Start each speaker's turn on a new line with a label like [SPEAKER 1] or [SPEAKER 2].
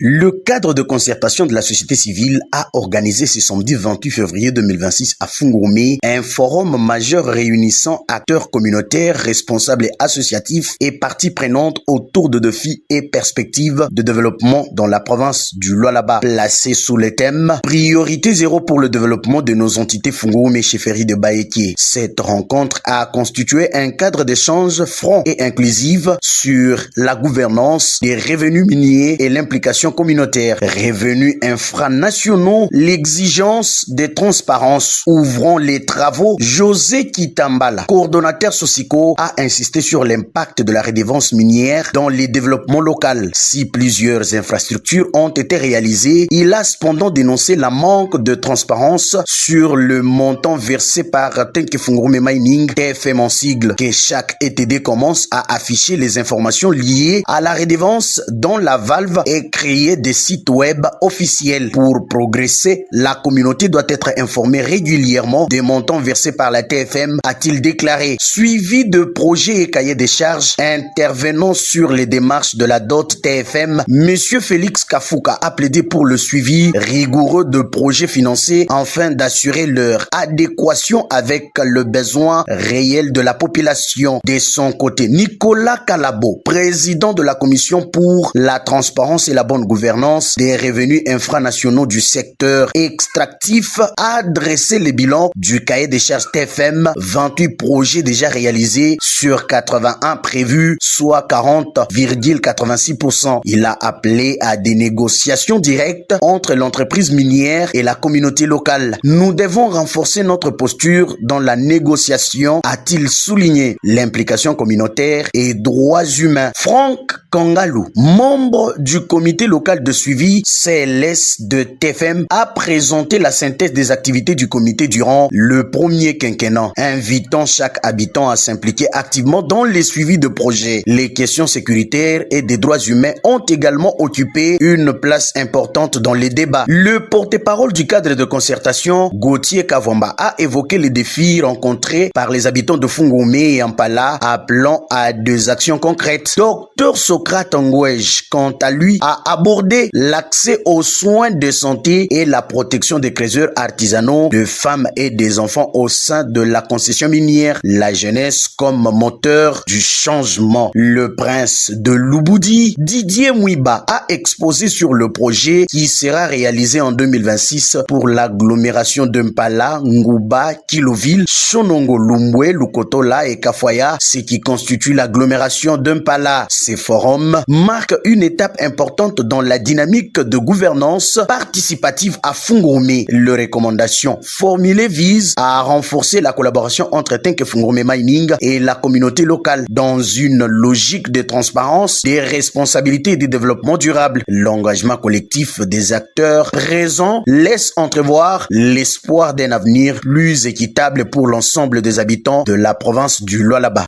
[SPEAKER 1] Le cadre de concertation de la société civile a organisé ce samedi 28 février 2026 à Fungourmé un forum majeur réunissant acteurs communautaires, responsables et associatifs et parties prenantes autour de défis et perspectives de développement dans la province du Lualaba, placé sous le thème Priorité zéro pour le développement de nos entités Fungourmé Chefferie de Baéké. Cette rencontre a constitué un cadre d'échange franc et inclusif sur la gouvernance des revenus miniers et l'implication communautaire, revenus infranationaux, l'exigence de transparence. Ouvrant les travaux, José Kitambala, coordonnateur Socico, a insisté sur l'impact de la redevance minière dans les développements locaux. Si plusieurs infrastructures ont été réalisées, il a cependant dénoncé la manque de transparence sur le montant versé par Tenke Fungourmé Mining, TFM en sigle, que chaque ETD commence à afficher les informations liées à la redevance dans la valve et créer des sites web officiels. Pour progresser, la communauté doit être informée régulièrement des montants versés par la TFM, a-t-il déclaré. Suivi de projets et cahiers des charges intervenant sur les démarches de la DOT TFM, Monsieur Félix Kafouka a plaidé pour le suivi rigoureux de projets financés afin d'assurer leur adéquation avec le besoin réel de la population. De son côté, Nicolas Calabo, président de la commission pour la transparence et la bonne gouvernance des revenus infranationaux du secteur extractif, a dressé le bilan du cahier des charges TFM, 28 projets déjà réalisés sur 81 prévus, soit 40,86%. Il a appelé à des négociations directes entre l'entreprise minière et la communauté locale. Nous devons renforcer notre posture dans la négociation, a-t-il souligné. L'implication communautaire et droits humains. Franck Kangalou, membre du comité local de suivi CLS de TFM, a présenté la synthèse des activités du comité durant le premier quinquennat, invitant chaque habitant à s'impliquer activement dans les suivis de projets. Les questions sécuritaires et des droits humains ont également occupé une place importante dans les débats. Le porte-parole du cadre de concertation, Gauthier Kavomba, a évoqué les défis rencontrés par les habitants de Fungourmé et Ampala, appelant à des actions concrètes. Dr Socrate Ngwej, quant à lui, a abordé l'accès aux soins de santé et la protection des creuseurs artisanaux, de femmes et des enfants au sein de la concession minière, la jeunesse comme moteur du changement. Le prince de Luboudi, Didier Mouiba, a exposé sur le projet qui sera réalisé en 2026 pour l'agglomération de Mpala, Ngouba, Kiloville, Shonongo, Lumbwe, Lukotola et Kafoya, ce qui constitue l'agglomération de Mpala. Ces forums marquent une étape importante dans la dynamique de gouvernance participative à Fungourmé. Les recommandations formulées visent à renforcer la collaboration entre Tenke Fungourmé Mining et la communauté locale dans une logique de transparence, des responsabilités et de développement durable. L'engagement collectif des acteurs présents laisse entrevoir l'espoir d'un avenir plus équitable pour l'ensemble des habitants de la province du Lualaba.